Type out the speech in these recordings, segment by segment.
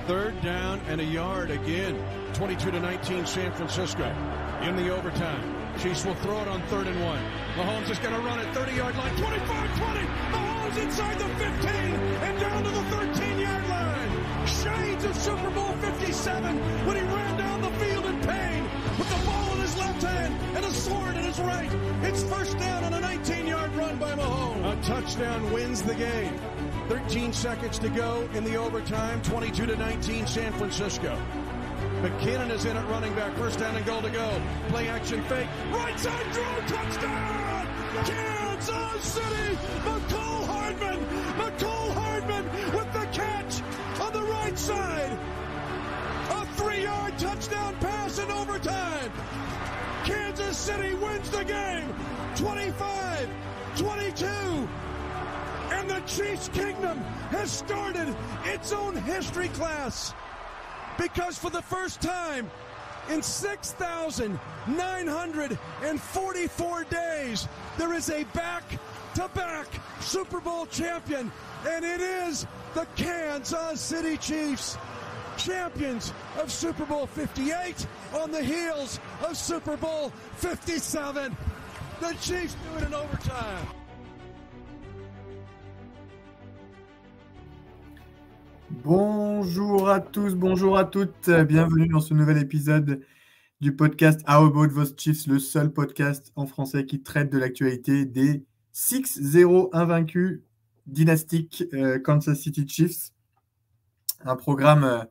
Third down and a yard again. 22-19 San Francisco in the overtime. Chiefs will throw it on 3rd and 1. Mahomes is going to run it 30-yard line. 25-20. Mahomes inside the 15 and down to the 13-yard line. Shades of Super Bowl 57 when he ran down the field in pain with the ball in his left hand and a sword in his right. It's first down on a 19-yard run by Mahomes. A touchdown wins the game. 13 seconds to go in the overtime. 22-19 San Francisco. McKinnon is in at running back. First down and goal to go. Play action fake. Right side throw. Touchdown! Kansas City! McCole Hardman! McCole Hardman with the catch on the right side. A 3-yard touchdown pass in overtime. Kansas City wins the game. 25-22. And the Chiefs Kingdom has started its own history class. Because for the first time in 6,944 days, there is a back-to-back Super Bowl champion, and it is the Kansas City Chiefs, champions of Super Bowl 58 on the heels of Super Bowl 57. The Chiefs do it in overtime. Bonjour à tous, bonjour à toutes, bienvenue dans ce nouvel épisode du podcast How About Those Chiefs, le seul podcast en français qui traite de l'actualité des 6-0 invaincus dynastiques Kansas City Chiefs. Un programme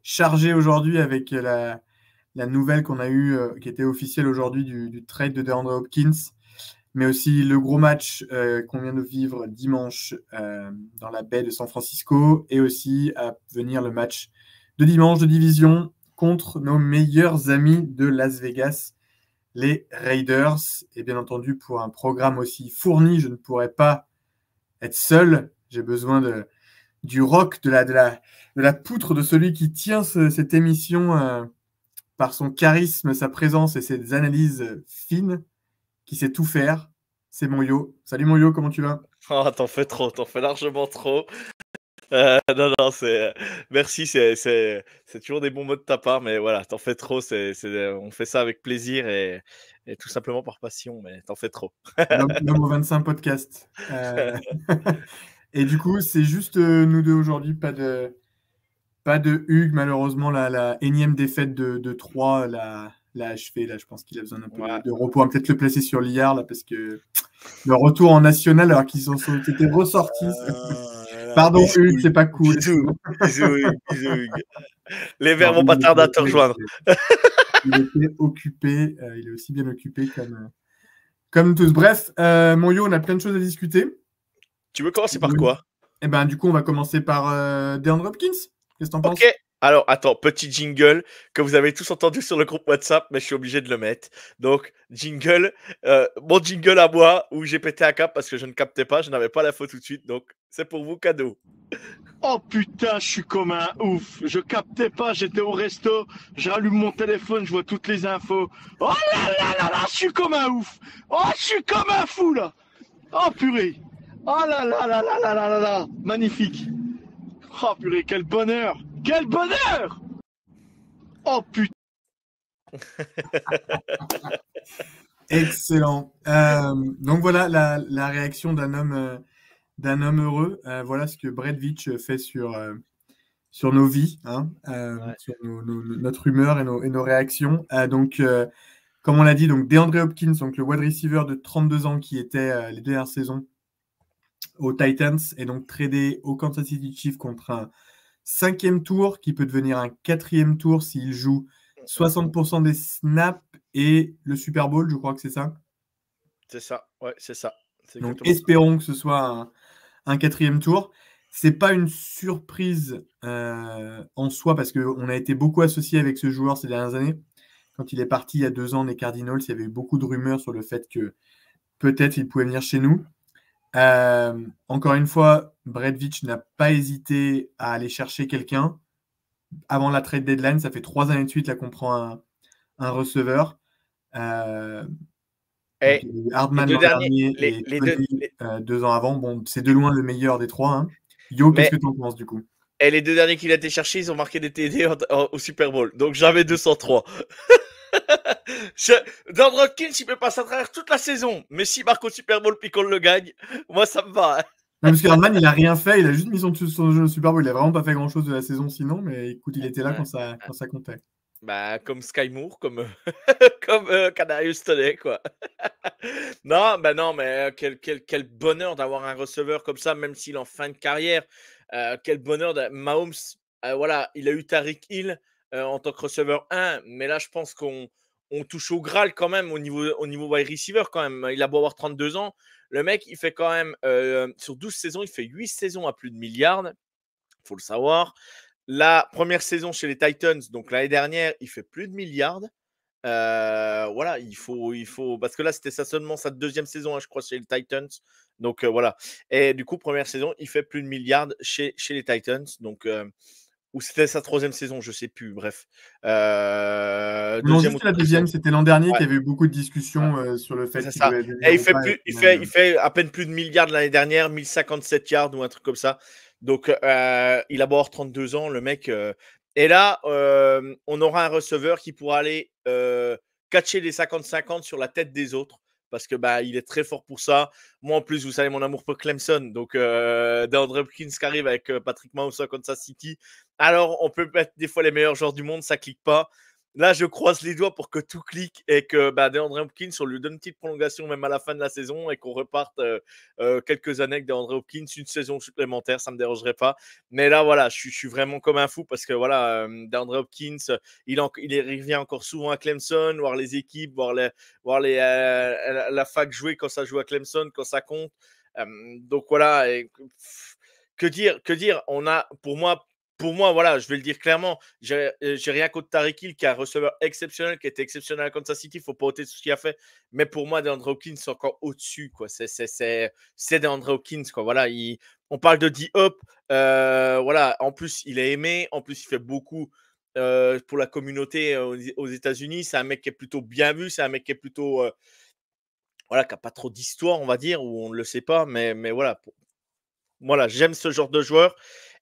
chargé aujourd'hui avec la nouvelle qu'on a eue, qui était officielle aujourd'hui du trade de DeAndre Hopkins, mais aussi le gros match qu'on vient de vivre dimanche dans la baie de San Francisco, et aussi à venir le match de dimanche de division contre nos meilleurs amis de Las Vegas, les Raiders. Et bien entendu, pour un programme aussi fourni, je ne pourrais pas être seul. J'ai besoin du rock, de la poutre de celui qui tient cette émission par son charisme, sa présence et ses analyses fines, qui sait tout faire. C'est Monyo. Salut Monyo, comment tu vas? Oh, t'en fais trop, t'en fais largement trop. Non, merci, c'est toujours des bons mots de ta part, mais voilà, t'en fais trop, on fait ça avec plaisir et tout simplement par passion, mais t'en fais trop. L'homme aux 25 podcasts. Et du coup, c'est juste nous deux aujourd'hui, pas de Hugues, malheureusement, la énième défaite de 3, l'a achevé. Là, je pense qu'il a besoin d'un peu de repos. On va peut-être le placer sur l'IR, là, parce que le retour en national, alors qu'ils étaient ressortis. Pardon, Hugues, c'est pas cool. Bisous, Hugues. Les Verts vont pas tarder à te rejoindre. Il était occupé, il est aussi bien occupé comme tous. Bref, mon yo, on a plein de choses à discuter. Tu veux commencer par quoi? Eh ben, du coup, on va commencer par DeAndre Hopkins. Qu'est-ce que t'en penses? Ok. Alors, attends, petit jingle que vous avez tous entendu sur le groupe WhatsApp, mais je suis obligé de le mettre. Donc, jingle, mon jingle à moi, où j'ai pété un câble parce que je ne captais pas, je n'avais pas l'info tout de suite. Donc, c'est pour vous, cadeau. Oh putain, je suis comme un ouf. Je captais pas, j'étais au resto, j'allume mon téléphone, je vois toutes les infos. Oh là là là là, je suis comme un ouf. Oh, je suis comme un fou là. Oh purée. Oh là là là là là là là là. Magnifique. Oh purée, quel bonheur. Quel bonheur! Oh putain! Excellent. Donc voilà la réaction d'un homme heureux. Voilà ce que Brett Veach fait sur nos vies, hein, sur notre humeur et nos réactions. Donc, comme on l'a dit, donc DeAndre Hopkins, donc le wide receiver de 32 ans qui était les dernières saisons aux Titans, et donc tradé au Kansas City Chiefs contre un 5e tour qui peut devenir un 4e tour s'il joue 60% des snaps et le Super Bowl, je crois que c'est ça. C'est ça, ouais, c'est ça. Donc espérons que ce soit un 4e tour. C'est pas une surprise en soi, parce qu'on a été beaucoup associé avec ce joueur ces dernières années. Quand il est parti il y a 2 ans des Cardinals, il y avait eu beaucoup de rumeurs sur le fait que peut-être il pouvait venir chez nous. Encore une fois, Brett Veach n'a pas hésité à aller chercher quelqu'un avant la trade deadline. Ça fait 3 années de suite là qu'on prend un receveur. Hardman l'an dernier et 2 ans avant. Bon, c'est de loin le meilleur des 3. Hein. Yo, qu'est-ce que tu en penses du coup? Et les 2 derniers qu'il a été chercher, ils ont marqué des TD au Super Bowl. Donc j'avais 203. DeAndre Hopkins, il peut passer à travers toute la saison. Mais s'il marque au Super Bowl puis qu'on le gagne, moi ça me va. Hein. Non, parce que Hardman, il a rien fait, il a juste mis son jeu au Super Bowl. Il a vraiment pas fait grand chose de la saison sinon, mais écoute, il était là quand ça comptait. Bah, comme Sky Moore, comme Kadarius Toney, quoi. Non, mais quel bonheur d'avoir un receveur comme ça, même s'il est en fin de carrière. Quel bonheur. Mahomes, voilà, il a eu Tariq Hill en tant que receveur 1, mais là, je pense qu'on touche au Graal quand même au niveau wide receiver quand même. Il a beau avoir 32 ans. Le mec, il fait quand même, sur 12 saisons, il fait 8 saisons à plus de milliards. Il faut le savoir. La première saison chez les Titans, donc l'année dernière, il fait plus de milliards. Voilà, il faut parce que là, c'était seulement sa 2e saison, hein, je crois, chez les Titans. Donc voilà. Et du coup, première saison, il fait plus de milliards chez les Titans. Donc, ou c'était sa 3e saison, je sais plus. Bref. Non, juste la 2e, c'était l'an dernier qu'il y avait eu beaucoup de discussions sur le fait qu'il devait venir. Et il fait à peine plus de milliards l'année dernière, 1057 yards ou un truc comme ça. Donc, il a beau avoir 32 ans, le mec. Et là, on aura un receveur qui pourra aller catcher les 50-50 sur la tête des autres. Parce que il est très fort pour ça. Moi, en plus, vous savez mon amour pour Clemson. Donc, DeAndre Hopkins qui arrive avec Patrick Mahomes à Kansas City. Alors, on peut mettre des fois les meilleurs joueurs du monde, ça clique pas. Là, je croise les doigts pour que tout clique et que DeAndre Hopkins, on lui donne une petite prolongation même à la fin de la saison et qu'on reparte quelques années avec DeAndre Hopkins, une saison supplémentaire, ça ne me dérangerait pas. Mais là, voilà, je suis vraiment comme un fou parce que voilà, DeAndre Hopkins, il revient encore souvent à Clemson, voir les équipes, voir la fac jouer quand ça joue à Clemson, quand ça compte. Donc voilà, que dire on a, pour moi, voilà, je vais le dire clairement, j'ai rien contre Tariq Hill, qui est un receveur exceptionnel, qui était exceptionnel à Kansas City. Il ne faut pas ôter tout ce qu'il a fait. Mais pour moi, DeAndre Hopkins, c'est encore au-dessus. C'est DeAndre Hopkins. Quoi. Voilà, on parle de D-Hop. Voilà, en plus, il est aimé. En plus, il fait beaucoup pour la communauté aux États-Unis. C'est un mec qui est plutôt bien vu. C'est un mec qui est plutôt. Voilà, qui n'a pas trop d'histoire, on va dire, ou on ne le sait pas. Mais voilà, voilà, j'aime ce genre de joueur.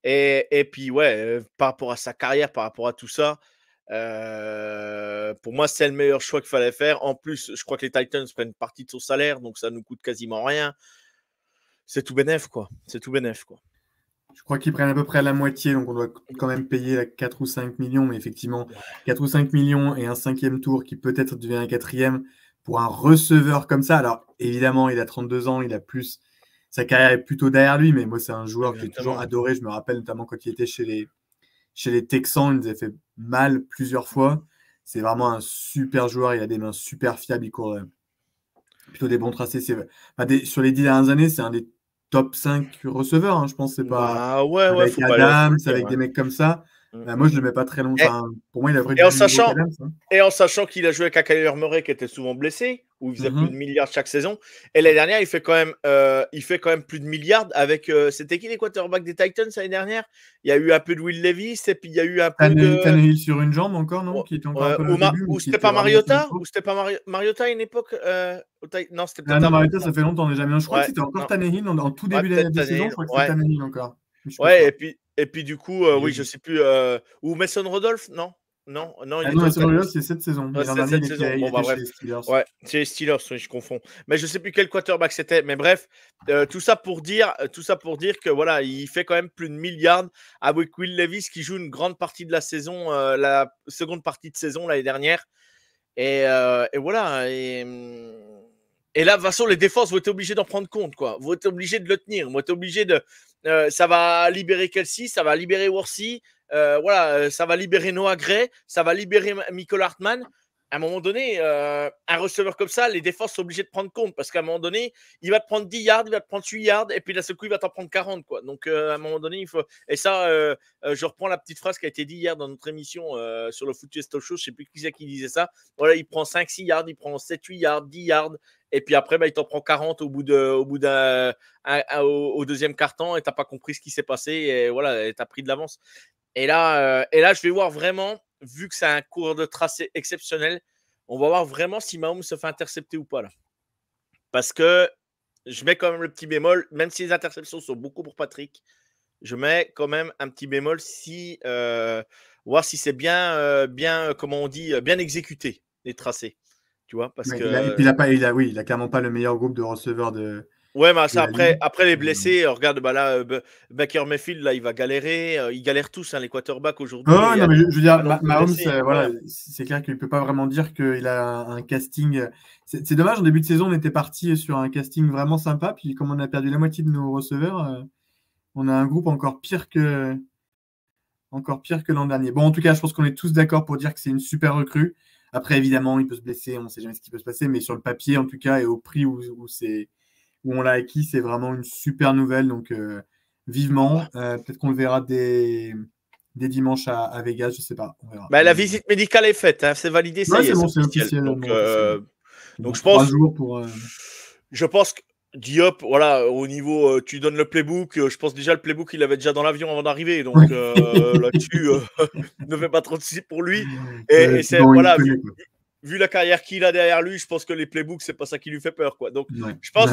Et puis, ouais, par rapport à sa carrière, par rapport à tout ça, pour moi, c'est le meilleur choix qu'il fallait faire. En plus, je crois que les Titans prennent une partie de son salaire, donc ça nous coûte quasiment rien. C'est tout bénef, quoi. C'est tout bénef, quoi. Je crois qu'ils prennent à peu près la moitié, donc on doit quand même payer 4 ou 5 millions. Mais effectivement, 4 ou 5 millions et un 5e tour qui peut-être devient un 4e pour un receveur comme ça. Alors, évidemment, il a 32 ans, il a plus. Sa carrière est plutôt derrière lui, mais moi, c'est un joueur que j'ai toujours adoré. Je me rappelle notamment quand il était chez les Texans, il nous a fait mal plusieurs fois. C'est vraiment un super joueur. Il a des mains super fiables. Il court plutôt des bons tracés. Sur les 10 dernières années, c'est un des top 5 receveurs. Hein, je pense. C'est pas avec Adams, avec des mecs comme ça. Moi, je ne le mets pas très longtemps. Pour moi, il a vraiment Adams. Et en sachant qu'il a joué avec un Kyler Murray qui était souvent blessé, où il faisait plus de milliards chaque saison. Et l'année dernière, il fait quand même plus de milliards avec. C'était qui les quarterbacks des Titans l'année dernière? Il y a eu un peu de Will Levis et puis il y a eu un peu de. Tannehill sur une jambe encore, non? Qui était encore un peu ou c'était pas Mariota? Ou c'était pas Mariota à une époque? Non, c'était peut-être. Non, Mariota, ça fait longtemps déjà. Mais je crois que c'était encore Tannehill en tout début de la saison. Je crois que c'était Tannehill encore. Ouais, et puis du coup, oui, je sais plus. Ou Mason Rudolph, non? Non, Mason Rudolph, c'est cette saison. C'est cette saison. Bon, bref. Chez les Steelers. Ouais, chez les Steelers, oui, je confonds. Mais je sais plus quel quarterback c'était. Mais bref, tout ça pour dire que voilà, il fait quand même plus de milliards avec Will Levis qui joue une grande partie de la saison, la seconde partie de saison l'année dernière. Et voilà. Et là, de toute façon, les défenses vont être obligées d'en prendre compte, quoi. Vont être obligées de le tenir. Vont être obligées de. Ça va libérer Kelsey, ça va libérer Worthy. Voilà, ça va libérer Noah Gray, ça va libérer Michael Hartman. À un moment donné, un receveur comme ça, les défenses sont obligées de prendre compte parce qu'à un moment donné, il va te prendre 10 yards, il va te prendre 8 yards et puis d'un seul coup, il va t'en prendre 40. Quoi. Donc, à un moment donné, il faut. Et ça, je reprends la petite phrase qui a été dite hier dans notre émission sur le Foot Talk Show. Je ne sais plus qui c'est qui disait ça. Voilà, il prend 5-6 yards, il prend 7-8 yards, 10 yards. Et puis après, il t'en prend 40 au deuxième quart-temps et tu n'as pas compris ce qui s'est passé. Et voilà, tu as pris de l'avance. Et là, je vais voir vraiment, vu que c'est un cours de tracé exceptionnel, on va voir vraiment si Mahomes se fait intercepter ou pas là. Parce que je mets quand même le petit bémol, même si les interceptions sont beaucoup pour Patrick, je mets quand même un petit bémol si voir si c'est bien, comment on dit, bien exécuté les tracés. Tu vois, parce Ouais, que il a clairement pas le meilleur groupe de receveurs de ouais, mais de ça, la ligue. après les blessés, regarde, bah là, Baker Mayfield, là, il va galérer. Ils galèrent tous, hein, les quarterbacks aujourd'hui. Oh, Il y non, a mais je veux dire, un nombre de Mahomes, blessés voilà, incroyable. c'est clair qu'il ne peut pas vraiment dire qu'il a un casting. C'est dommage, en début de saison, on était parti sur un casting vraiment sympa. Puis, comme on a perdu la moitié de nos receveurs, on a un groupe encore pire que l'an dernier. Bon, en tout cas, je pense qu'on est tous d'accord pour dire que c'est une super recrue. Après, évidemment, il peut se blesser, on ne sait jamais ce qui peut se passer, mais sur le papier, en tout cas, et au prix où on l'a acquis, c'est vraiment une super nouvelle. Donc, vivement. Peut-être qu'on le verra dès dimanche à Vegas, je ne sais pas. On verra. Bah, la visite médicale est faite, hein, c'est validé, ça Ouais, y est, c'est bon, c'est c'est officiel. officiellement officiel. Donc Donc, je 3 pense, jours pour. je pense que Diop, voilà, au niveau, tu donnes le playbook. Je pense déjà le playbook, il avait déjà dans l'avion avant d'arriver. Donc Ouais. là-dessus, ne fais pas trop de soucis pour lui. Ouais, Et c'est bon, il voilà, connaît, quoi. vu la carrière qu'il a derrière lui, je pense que les playbooks, c'est pas ça qui lui fait peur, quoi. Donc, Ouais. je pense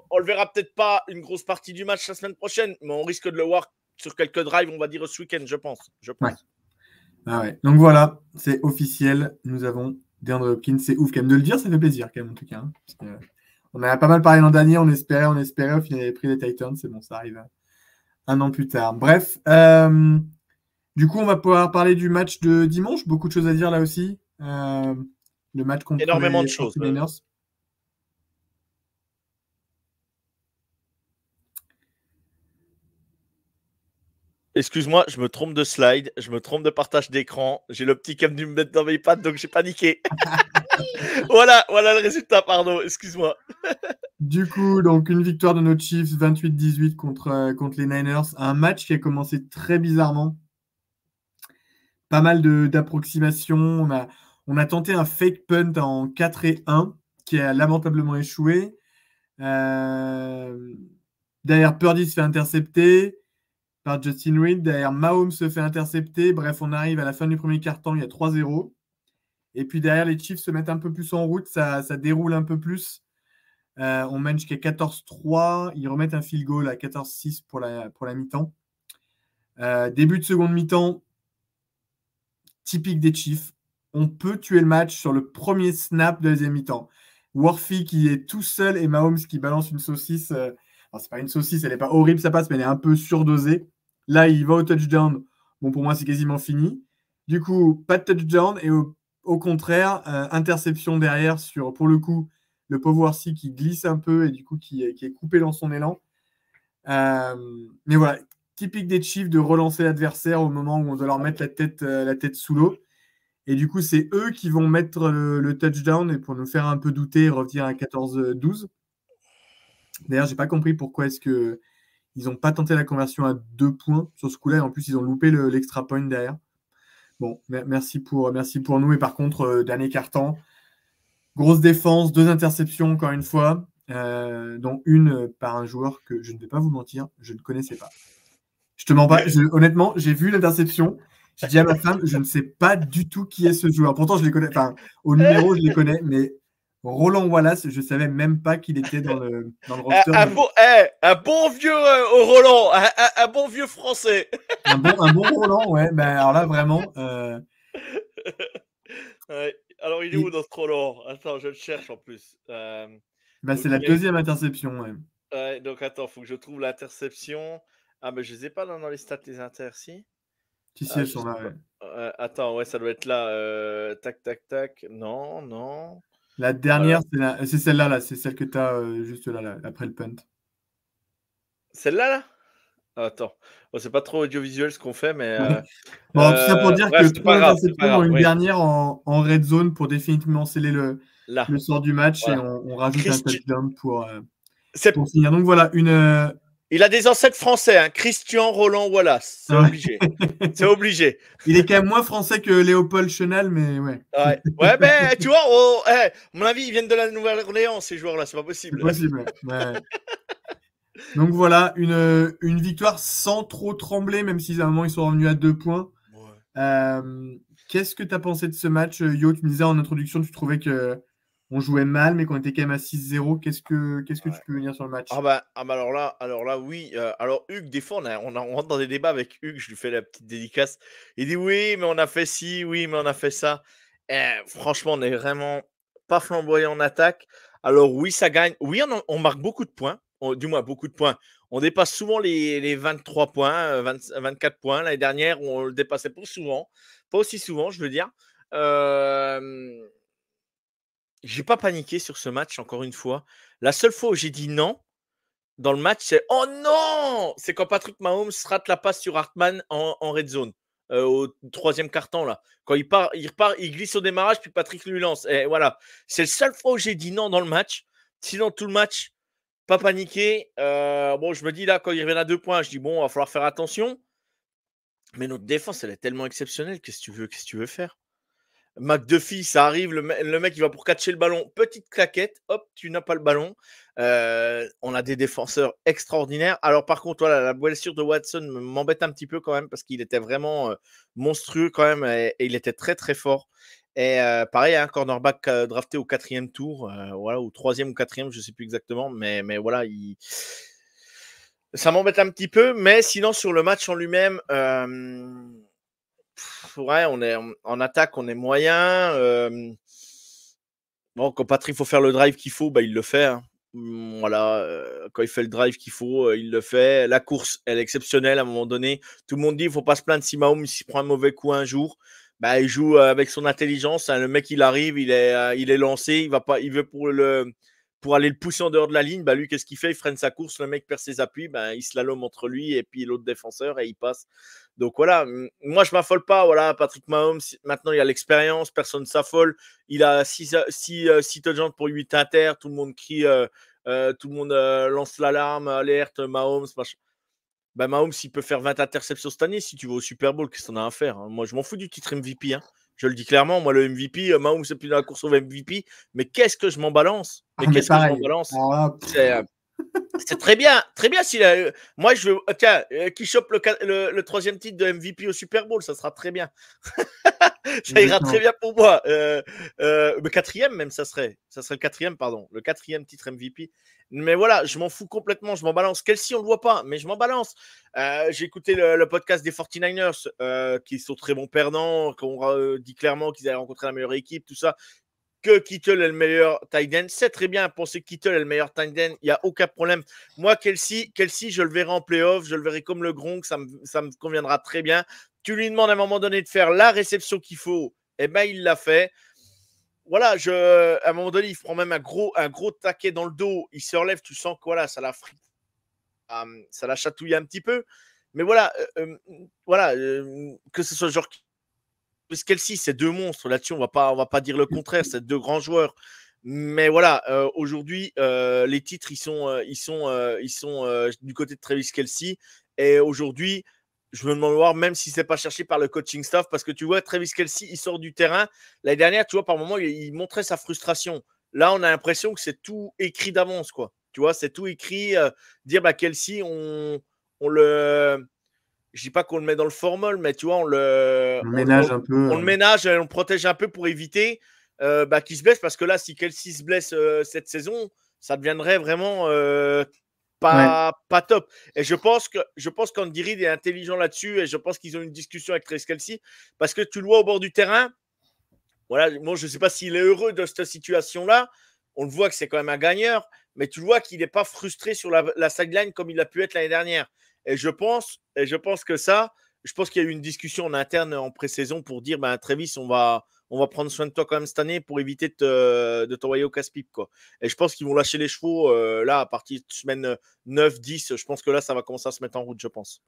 on le verra peut-être pas une grosse partie du match la semaine prochaine, mais on risque de le voir sur quelques drives, on va dire ce week-end, je pense. Ouais. Ah ouais. Donc voilà, c'est officiel. Nous avons DeAndre Hopkins. C'est ouf quand même de le dire, ça fait plaisir quand même en tout cas. Hein, parce que, on a pas mal parlé l'an dernier, on espérait. Au final, il avait pris les Titans. C'est bon, ça arrive un an plus tard. Bref, du coup, on va pouvoir parler du match de dimanche. Beaucoup de choses à dire là aussi. Le match contre Énormément les de choses. 49ers. Excuse-moi, je me trompe de slide, je me trompe de partage d'écran. J'ai le petit cam du me mettre dans mes pattes, donc j'ai paniqué. voilà le résultat, pardon, excuse-moi. Du coup, donc une victoire de nos Chiefs, 28-18 contre les Niners. Un match qui a commencé très bizarrement. Pas mal d'approximations. On a tenté un fake punt en 4-1 qui a lamentablement échoué. Derrière, Purdy se fait intercepter par Justin Reed. Derrière, Mahomes se fait intercepter. Bref, on arrive à la fin du premier quart-temps, il y a 3-0. Et puis derrière, les Chiefs se mettent un peu plus en route. Ça déroule un peu plus. On mène jusqu'à 14-3. Ils remettent un field goal à 14-6 pour la mi-temps. Début de seconde mi-temps, typique des Chiefs. On peut tuer le match sur le premier snap de la deuxième mi-temps. Worthy qui est tout seul et Mahomes qui balance une saucisse. Alors, c'est pas une saucisse, elle n'est pas horrible, ça passe, mais elle est un peu surdosée. Là, il va au touchdown. Bon, pour moi, c'est quasiment fini. Du coup, pas de touchdown et au contraire, interception derrière sur, pour le coup, le pauvre Worthy qui glisse un peu et du coup qui est coupé dans son élan. Mais voilà, typique des Chiefs de relancer l'adversaire au moment où on doit leur mettre la tête sous l'eau. Et du coup, c'est eux qui vont mettre le touchdown et pour nous faire un peu douter et revenir à 14-12. D'ailleurs, j'ai pas compris pourquoi est-ce que ils n'ont pas tenté la conversion à 2 points sur ce coup-là. Et en plus, ils ont loupé l'extra point derrière. Bon, merci pour nous. Et par contre, dernier quart-temps, grosse défense, 2 interceptions encore une fois, dont une par un joueur que je ne vais pas vous mentir, je ne connaissais pas. Je te mens pas. Honnêtement, j'ai vu l'interception. J'ai dit à ma femme, je ne sais pas du tout qui est ce joueur. Pourtant, je les connais. Enfin, au numéro, je les connais, mais Roland Wallace, je ne savais même pas qu'il était dans le roster. Un bon vieux Roland, un bon vieux français. Un bon Roland, ouais. Ben, alors là, vraiment. Ouais. Alors, il est où dans ce Roland? Attends, je le cherche en plus. C'est la deuxième interception. Ouais. Ouais, donc, attends, il faut que je trouve l'interception. Ah, mais je ne les ai pas dans les stats des inter, si. Si, elles sont là. Ouais. Attends, ouais, ça doit être là. Tac. Non. La dernière, c'est celle-là, là. C'est celle que tu as juste là, après le punt. Celle-là, là? Attends. Bon, c'est pas trop audiovisuel ce qu'on fait, mais. Bon, tout ça pour dire que 3 interceptions dans une oui. dernière en red zone pour définitivement sceller le sort du match. Voilà. Et on rajoute un touchdown pour finir. Donc voilà, il a des ancêtres français, hein. Christian Roland Wallace. C'est obligé. C'est obligé. Il est quand même moins français que Léopold Chenal, mais ouais. Ouais, mais tu vois, à mon avis, ils viennent de la Nouvelle-Orléans, ces joueurs-là. C'est pas possible. C'est possible, ouais. Donc voilà, une victoire sans trop trembler, même si à un moment ils sont revenus à 2 points. Ouais. Qu'est-ce que tu as pensé de ce match, Yo? Tu me disais en introduction, tu trouvais que on jouait mal, mais qu'on était quand même à 6-0. Qu'est-ce que tu peux venir sur le match? Alors là, oui. Alors Hugues, des fois, on rentre dans des débats avec Hugues. Je lui fais la petite dédicace. Il dit oui, mais on a fait ci, oui, mais on a fait ça. Franchement, on est vraiment pas flamboyant en attaque. Alors oui, ça gagne. Oui, on marque beaucoup de points. Du moins, beaucoup de points. On dépasse souvent les 23 points, 24 points. L'année dernière, on le dépassait pas souvent. Pas aussi souvent, je veux dire. J'ai pas paniqué sur ce match, encore une fois. La seule fois où j'ai dit non dans le match, c'est oh non! C'est quand Patrick Mahomes rate la passe sur Hartman en red zone, au troisième quart-temps, là. Quand il repart, il glisse au démarrage, puis Patrick lui lance. Et voilà. C'est la seule fois où j'ai dit non dans le match. Sinon, tout le match, pas paniqué. Bon, je me dis là, quand il revient à 2 points, je dis bon, il va falloir faire attention. Mais notre défense, elle est tellement exceptionnelle. Qu'est-ce que tu veux faire? McDuffie, ça arrive, le mec il va pour catcher le ballon, petite claquette, hop, tu n'as pas le ballon. On a des défenseurs extraordinaires. Alors par contre, voilà, la blessure de Watson m'embête un petit peu quand même parce qu'il était vraiment monstrueux quand même et il était très très fort. Et pareil, un cornerback drafté au 4e tour, voilà, au 3e ou 4e, je ne sais plus exactement, mais voilà, ça m'embête un petit peu. Mais sinon, sur le match en lui-même, ouais, on est en attaque, on est moyen. Bon, quand Patrick faut faire le drive qu'il faut, bah, il le fait. Hein. Voilà, quand il fait le drive qu'il faut, il le fait. La course, elle est exceptionnelle à un moment donné. Tout le monde dit il ne faut pas se plaindre si Mahomes s'il prend un mauvais coup un jour. Bah, il joue avec son intelligence. Hein. Le mec, il arrive, il est lancé, il veut pour aller le pousser en dehors de la ligne. Bah, lui, qu'est-ce qu'il fait? Il freine sa course, le mec perd ses appuis, bah, il slalom entre lui et puis l'autre défenseur et il passe. Donc voilà, moi je m'affole pas. Voilà, Patrick Mahomes, maintenant il a l'expérience, personne ne s'affole. Il a 6 touchdowns pour 8 inter, tout le monde crie, tout le monde lance l'alarme, alerte, Mahomes, machin. Ben, Mahomes, il peut faire 20 interceptions cette année si tu vas au Super Bowl, qu'est-ce qu'on a à faire? Hein. Moi je m'en fous du titre MVP. Hein. Je le dis clairement, moi le MVP, Mahomes c'est plus dans la course au MVP, mais qu'est-ce que je m'en balance? Mais qu'est-ce que je m'en balance? C'est très bien s'il a. Moi, je veux. Tiens, qui chope le 3e titre de MVP au Super Bowl, ça sera très bien. Ça ira très bien pour moi. Le 4e, même, ça serait le 4e, pardon. Le 4e titre MVP. Mais voilà, je m'en fous complètement, je m'en balance. Kelsey, on le voit pas, mais je m'en balance. J'ai écouté le podcast des 49ers, qui sont très bons perdants, qui ont dit clairement qu'ils avaient rencontré la meilleure équipe, tout ça. Que Kittle est le meilleur tight end. C'est très bien penser que Kittle est le meilleur tight end. Il n'y a aucun problème. Moi, Kelsey, je le verrai en playoff. Je le verrai comme le Gronk. Ça me conviendra très bien. Tu lui demandes à un moment donné de faire la réception qu'il faut. Eh bien, il l'a fait. Voilà, à un moment donné, il prend même un gros taquet dans le dos. Il se relève. Tu sens que voilà, ça l'a chatouillé un petit peu. Mais voilà, que ce soit genre Kelsey, c'est 2 monstres. Là-dessus, on va pas dire le contraire. C'est 2 grands joueurs. Mais voilà, aujourd'hui, les titres, ils sont du côté de Travis Kelsey. Et aujourd'hui, je me demande voir même si c'est pas cherché par le coaching staff, parce que tu vois, Travis Kelsey, il sort du terrain. L'année dernière, tu vois, par moment, il montrait sa frustration. Là, on a l'impression que c'est tout écrit d'avance, quoi. Tu vois, c'est tout écrit. Dire, bah, Kelsey, on le. Je dis pas qu'on le met dans le formol, mais tu vois, on le ménage un peu. On le ménage, on le protège un peu pour éviter qu'il se blesse, parce que là, si Kelsey se blesse cette saison, ça deviendrait vraiment pas top. Et je pense qu'Andy Reid est intelligent là-dessus, et je pense qu'ils ont une discussion avec Travis Kelsey, parce que tu le vois au bord du terrain. Voilà, moi, je ne sais pas s'il est heureux de cette situation-là. On le voit que c'est quand même un gagneur, mais tu le vois qu'il n'est pas frustré sur la sideline comme il a pu être l'année dernière. Et je pense qu'il y a eu une discussion en interne en pré-saison pour dire, ben, Travis, on va prendre soin de toi quand même cette année pour éviter de t'envoyer au casse-pipe, quoi. Et je pense qu'ils vont lâcher les chevaux là à partir de semaine 9, 10. Je pense que là, ça va commencer à se mettre en route, je pense.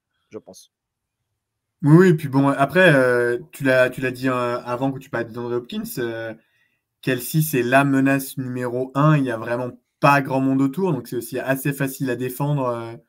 Oui, puis bon, après, tu l'as dit avant que tu parlais d'Andre Hopkins. Kelsey, c'est la menace numéro 1. Il n'y a vraiment pas grand monde autour, donc c'est aussi assez facile à défendre.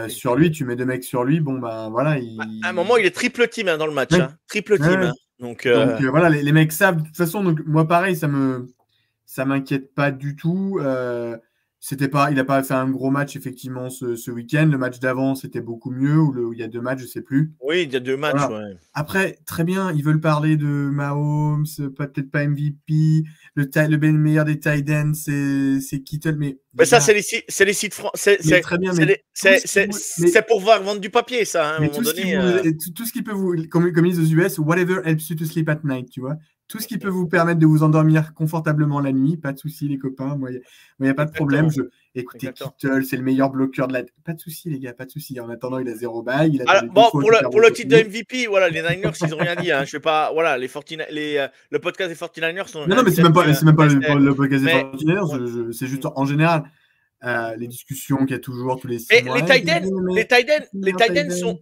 Sur lui, tu mets 2 mecs sur lui, bon ben voilà. À un moment, il est triple team dans le match. Ouais. Hein. Triple team. Hein. Donc voilà, les mecs savent. De toute façon, donc, moi pareil, ça m'inquiète pas du tout. Il n'a pas fait un gros match effectivement ce week-end. Le match d'avant, c'était beaucoup mieux, ou il y a 2 matchs, je sais plus. Oui, il y a 2 matchs. Voilà. Ouais. Après, très bien, ils veulent parler de Mahomes, peut-être pas MVP. le meilleur des tight ends, c'est Kittle. Mais ça, c'est les sites français. C'est très bien. C'est pour vendre du papier, ça, hein, à un moment donné. Tout ce qui peut vous, comme ils disent aux US, whatever helps you to sleep at night, tu vois. Tout ce qui peut vous permettre de vous endormir confortablement la nuit, pas de souci, les copains. Moi, il n'y a pas de problème. Écoutez, Kittle, c'est le meilleur bloqueur de la. Pas de souci, les gars, pas de souci. En attendant, il a 0 bail. Bon, pour le titre de MVP, voilà, les Niners, ils n'ont rien dit. Hein. Je sais pas, voilà, le podcast des 49ers sont. Non, mais c'est même pas le podcast des 49ers. C'est juste en général. Les discussions qu'il y a toujours tous les 6 mois. Les tight ends sont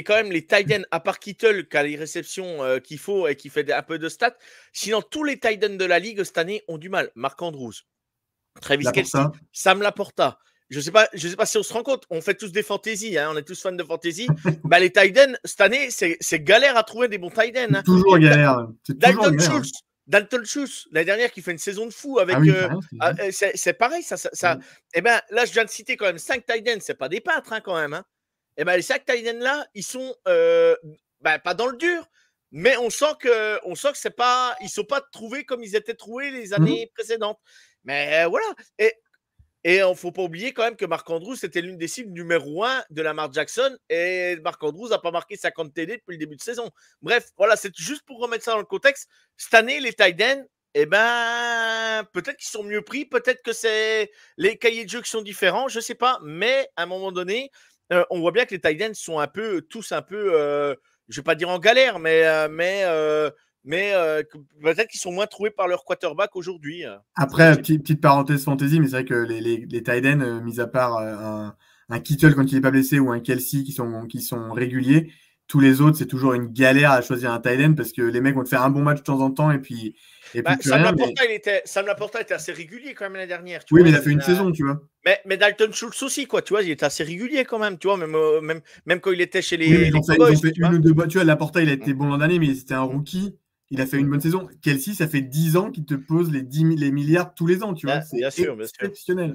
quand même les tight ends, à part Kittle qui a les réceptions qu'il faut et qui fait un peu de stats. Sinon, tous les tight ends de la ligue cette année ont du mal. Marc Andrews, Travis Kelce, Sam Laporta. Je sais pas si on se rend compte. On fait tous des fantaisies, hein, on est tous fans de fantasy. Les tight ends cette année, c'est galère à trouver des bons tight ends. Hein. Toujours galère. Dalton Schultz, l'année dernière, qui fait une saison de fou avec. C'est pareil, ça. Et ben là, je viens de citer quand même 5 tight ends, c'est pas des peintres quand même. Hein. Et ben les 5 tight ends là, ils sont pas dans le dur, mais on sent que c'est pas, ils sont pas trouvés comme ils étaient trouvés les années précédentes. Mais voilà. Et il ne faut pas oublier quand même que Marc Andrews, c'était l'une des cibles numéro 1 de Lamar Jackson. Et Marc Andrews n'a pas marqué 50 TD depuis le début de saison. Bref, voilà, c'est juste pour remettre ça dans le contexte. Cette année, les tight ends, peut-être qu'ils sont mieux pris. Peut-être que c'est les cahiers de jeu qui sont différents. Je ne sais pas. Mais à un moment donné, on voit bien que les tight ends sont tous un peu, je ne vais pas dire en galère, mais peut-être qu'ils sont moins trouvés par leur quarterback aujourd'hui. Après, petite parenthèse fantasy, mais c'est vrai que les tight ends, mis à part un Kittle quand il n'est pas blessé ou un Kelce qui sont réguliers, tous les autres, c'est toujours une galère à choisir un tight end parce que les mecs vont te faire un bon match de temps en temps et puis Sam Laporta était assez régulier quand même l'année dernière. Oui, mais il a fait une saison, tu vois. Mais Dalton Schultz aussi, quoi, tu vois, il était assez régulier quand même, tu vois, même quand il était chez les. Oui, ils ont fait une ou deux bonnes. Tu vois, Laporta, il a été bon l'an dernier, mais c'était un rookie. Il a fait une bonne saison. Kelce, ça fait 10 ans qu'il te pose les milliards tous les ans, tu vois. C'est exceptionnel.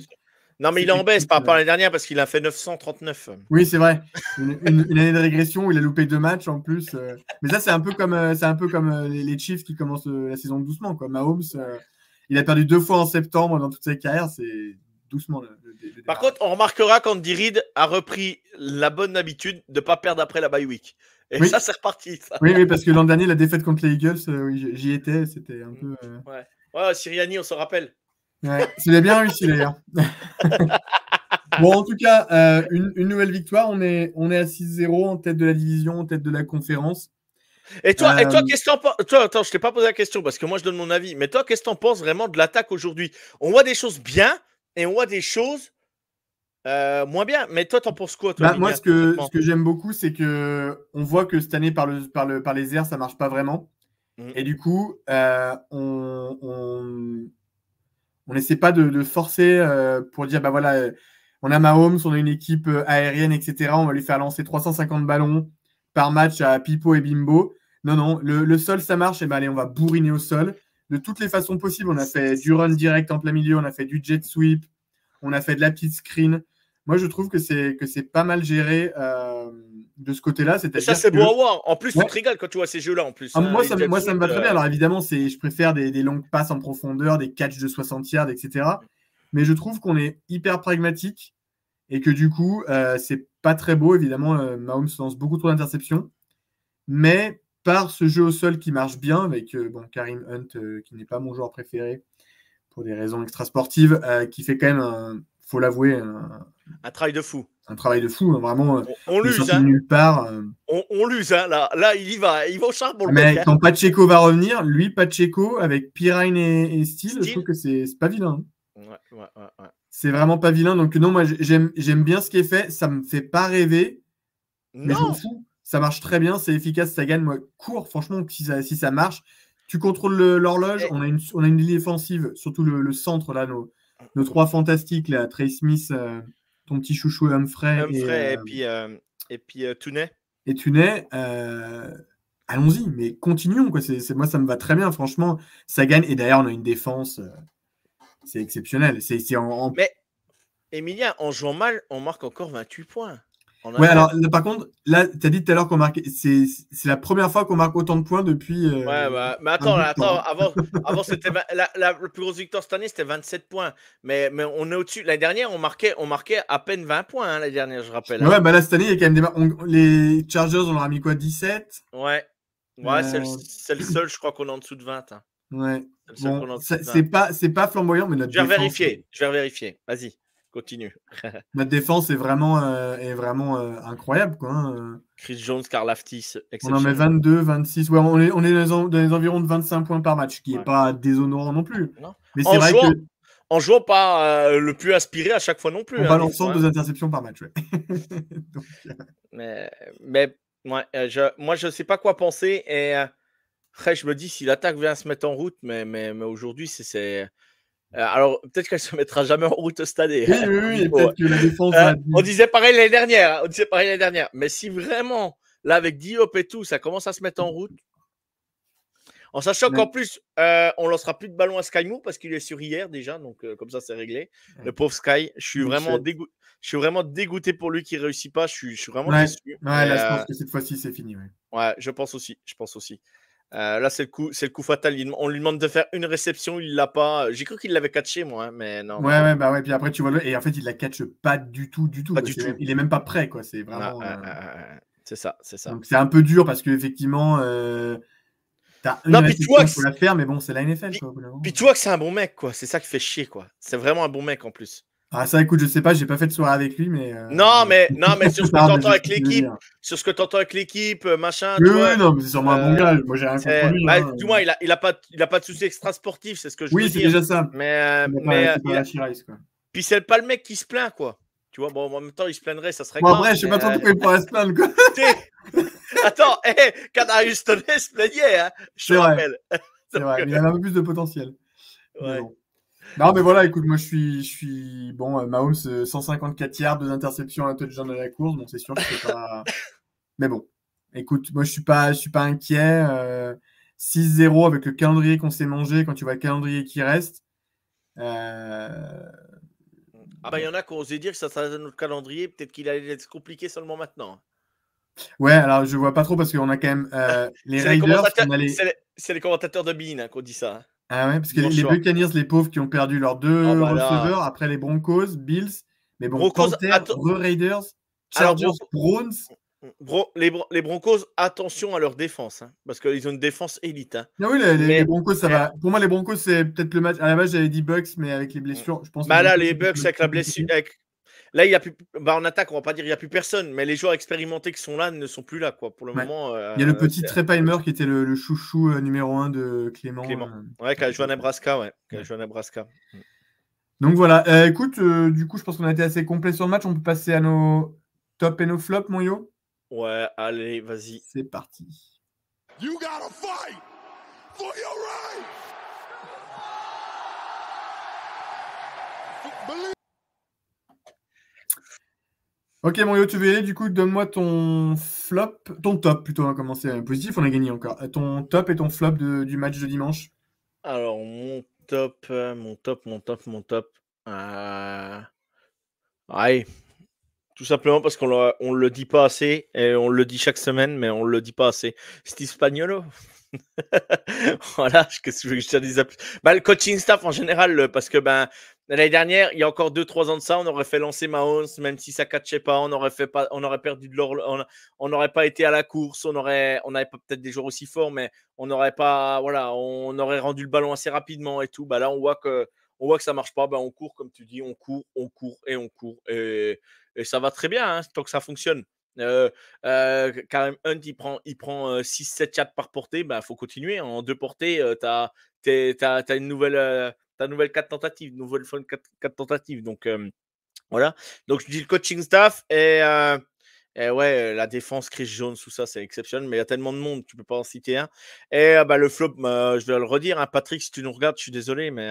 Non, mais il est en baisse par rapport à l'année dernière parce qu'il a fait 939. Oui, c'est vrai. Une année de régression où il a loupé 2 matchs en plus. Mais ça, c'est un peu comme les Chiefs qui commencent la saison doucement, quoi. Mahomes, il a perdu 2 fois en septembre dans toute sa carrière. C'est doucement. Par contre, on remarquera qu'Andy Reid a repris la bonne habitude de ne pas perdre après la bye week. Et ça, c'est reparti. Ça. Oui, parce que l'an dernier, la défaite contre les Eagles, j'y étais. C'était un peu. Ouais, Sirianni, on se rappelle. Ouais, c'est bien réussi d'ailleurs. Bon, en tout cas, une nouvelle victoire. On est à 6-0 en tête de la division, en tête de la conférence. Et toi, qu'est-ce que t'en penses? Attends, je t'ai pas posé la question parce que moi, je donne mon avis. Mais toi, qu'est-ce que t'en penses vraiment de l'attaque aujourd'hui? On voit des choses bien et on voit des choses moins bien. Mais toi, t'en penses quoi, toi, moi, ce que j'aime beaucoup, c'est que on voit que cette année, par les airs, ça marche pas vraiment. Et du coup, on n'essaie pas de forcer pour dire, voilà, on a Mahomes, on a une équipe aérienne, etc. On va lui faire lancer 350 ballons par match à Pipo et Bimbo. Non, le sol, ça marche. Et allez, on va bourriner au sol. De toutes les façons possibles, on a fait du run direct en plein milieu, on a fait du jet sweep, on a fait de la petite screen. Moi, je trouve que c'est pas mal géré de ce côté-là. Ça, c'est beau à voir. En plus, tu te régales quand tu vois ces jeux-là. En plus, moi, ça me va très bien. Alors, évidemment, je préfère des longues passes en profondeur, des catchs de 60 yards, etc. Mais je trouve qu'on est hyper pragmatique et que du coup, c'est pas très beau. Évidemment, Mahomes lance beaucoup trop d'interceptions. Mais par ce jeu au sol qui marche bien, avec Kareem Hunt, qui n'est pas mon joueur préféré pour des raisons extrasportives, qui fait quand même faut l'avouer, un travail de fou. Un travail de fou, vraiment. On l'use, hein. Nulle part. On l'use, hein. Là, il va au charbon. Mais quand Pacheco va revenir, lui, Pacheco, avec Pirine et Steele, je trouve que c'est pas vilain. Ouais. C'est vraiment pas vilain. Donc, non, moi, j'aime bien ce qui est fait. Ça me fait pas rêver. Non. Mais je m'en fous. Ça marche très bien, c'est efficace, ça gagne. Moi, cours, franchement, si ça marche. Tu contrôles l'horloge. On a une ligne défensive, surtout le centre, là, nos 3 fantastiques, là, Trey Smith, ton petit chouchou Humphrey et puis Tounet. Et Tounet, allons-y, mais continuons, quoi. Moi, ça me va très bien, franchement. Ça gagne. Et d'ailleurs, on a une défense, c'est exceptionnel. Mais Emilien, en jouant mal, on marque encore 28 points. Ouais, alors là, par contre, là, tu as dit tout à l'heure qu'on marquait. C'est la première fois qu'on marque autant de points depuis. Ouais, bah, mais un attends, bout de temps, attends, hein. avant c'était la plus grosse victoire cette année, c'était 27 points. Mais on est au-dessus. L'année dernière, on marquait à peine 20 points, hein, l'année dernière, je rappelle. Ouais, bah là, cette année, il y a quand même les Chargers, on leur a mis quoi, 17? Ouais, c'est le seul, je crois qu'on est en dessous de 20. Hein. Ouais. C'est le seul Bon, qu'on est en dessous de 20. c'est pas flamboyant, mais notre Je vais défense, vérifier. Vas-y, continue. notre défense est vraiment incroyable, quoi, hein. Chris Jones, Karlaftis, On en met exceptionnel. 22, 26. Ouais, on est dans les environs de 25 points par match, ce qui n'est Ouais. pas déshonorant non plus. Non. Mais c'est vrai que En jouant pas le plus aspiré à chaque fois non plus. en hein, balançant des fois, 2 interceptions par match, ouais. Donc, mais ouais, moi, je sais pas quoi penser. Et après, je me dis, si l'attaque vient se mettre en route, mais aujourd'hui, c'est. Alors, peut-être qu'elle se mettra jamais en route cette année. oui, et peut-être que la défense va. On disait pareil l'année dernière. Mais si vraiment, là, avec Diop et tout, ça commence à se mettre en route, en sachant qu'en plus, on lancera plus de ballon à Sky Moore parce qu'il est sur hier déjà, donc comme ça, c'est réglé. Le pauvre Sky, je suis vraiment dégoûté pour lui qui réussit pas. Je suis vraiment déçu. Ouais, là, je pense que cette fois-ci, c'est fini. Ouais, je pense aussi. Là, c'est le coup fatal. On lui demande de faire une réception, il l'a pas. J'ai cru qu'il l'avait catché, moi, hein, mais non. Ouais, bah ouais. Puis après, tu vois et en fait, il la catche pas du tout. Pas du tout. Il est même pas prêt, quoi. C'est vraiment. C'est ça. Donc c'est un peu dur parce qu'effectivement, t'as une réception qu'il faut la faire, mais bon, c'est la NFL, quoi. Puis tu vois que c'est un bon mec, quoi. C'est ça qui fait chier, quoi. C'est vraiment un bon mec en plus. Ah, ça, écoute, je sais pas, j'ai pas fait de soirée avec lui, mais. Non, mais sur ce que t'entends avec l'équipe, machin. Oui, tu vois, non, mais c'est sûrement un bon gars. Moi, j'ai rien contre lui. Bah, du moins, il a pas de soucis extra-sportifs, c'est ce que je veux dire. Oui, c'est déjà ça. Mais puis c'est pas le mec qui se plaint, quoi. Tu vois, bon, en même temps, il se plaindrait, ça serait grave. Après, je sais pas trop pourquoi il pourrait se plaindre, quoi. Attends, Kadarius Toney se plaignait, hein, je te rappelle. C'est vrai, mais il avait un peu plus de potentiel. Ouais. Bon. Non, mais voilà, écoute, moi, je suis bon, Mahomes, 154 yards, 2 interceptions, un touchdown à la course, donc c'est sûr que c'est pas. Mais bon, écoute, moi, je suis pas inquiet. 6-0 avec le calendrier qu'on s'est mangé, quand tu vois le calendrier qui reste. Ah bah il y en a qui ont osé dire que ça serait notre calendrier, peut-être qu'il allait être compliqué seulement maintenant. Ouais, alors je vois pas trop parce qu'on a quand même les Raiders. C'est les commentateurs de Bean hein, qui ont dit ça. Hein. Ah ouais, parce que les Buccaneers, les pauvres qui ont perdu leurs 2 receveurs, après les Broncos, Bills, mais bon, Panthers, Raiders, Chargers, Browns. Les Broncos, attention à leur défense, hein, parce qu'ils ont une défense élite. Hein. Ah oui, les Broncos, ça va. Pour moi, les Broncos, c'est peut-être le match. À la base, j'avais dit Bucks, mais avec les blessures, je pense. Bah là, les Bucks avec la blessure. Là, il y a plus. Bah, en attaque, on va pas dire il n'y a plus personne, mais les joueurs expérimentés qui sont là ne sont plus là, quoi. Pour le moment. Il y a le petit Trey Palmer qui était le chouchou numéro 1 de Clément. Ouais, qui a joué à Nebraska, Donc voilà. Écoute, du coup, je pense qu'on a été assez complet sur le match. On peut passer à nos top et nos flops, mon yo. Ouais, allez, vas-y. C'est parti. You gotta fight for your right. Ok, mon yo, tu veux y aller, du coup, donne-moi ton flop, ton top plutôt, on va commencer positif, on a gagné encore. Ton top et ton flop du match de dimanche. Alors, mon top. Ouais. Tout simplement parce qu'on ne le dit pas assez, et on le dit chaque semaine, mais on ne le dit pas assez. Steve Spagnuolo. Voilà, qu'est-ce que je te dise. Le coaching staff en général, parce que l'année dernière, il y a encore 2-3 ans de ça, on aurait fait lancer Mahomes, même si ça ne catchait pas, on aurait perdu de l'or, on n'aurait pas été à la course, on n'avait pas peut-être des joueurs aussi forts, mais on n'aurait pas, voilà, on aurait rendu le ballon assez rapidement et tout. Là, on voit que ça ne marche pas, on court, comme tu dis, on court, et ça va très bien, hein, tant que ça fonctionne. Kareem Hunt, il prend 6-7 yards par portée, faut continuer. En 2 portées, t'as une nouvelle 4 tentatives, Donc voilà. Donc je dis le coaching staff et ouais, la défense, Chris Jones, tout ça, c'est exceptionnel, mais il y a tellement de monde, tu peux pas en citer un. Et le flop, je vais le redire, hein, Patrick, si tu nous regardes, je suis désolé, mais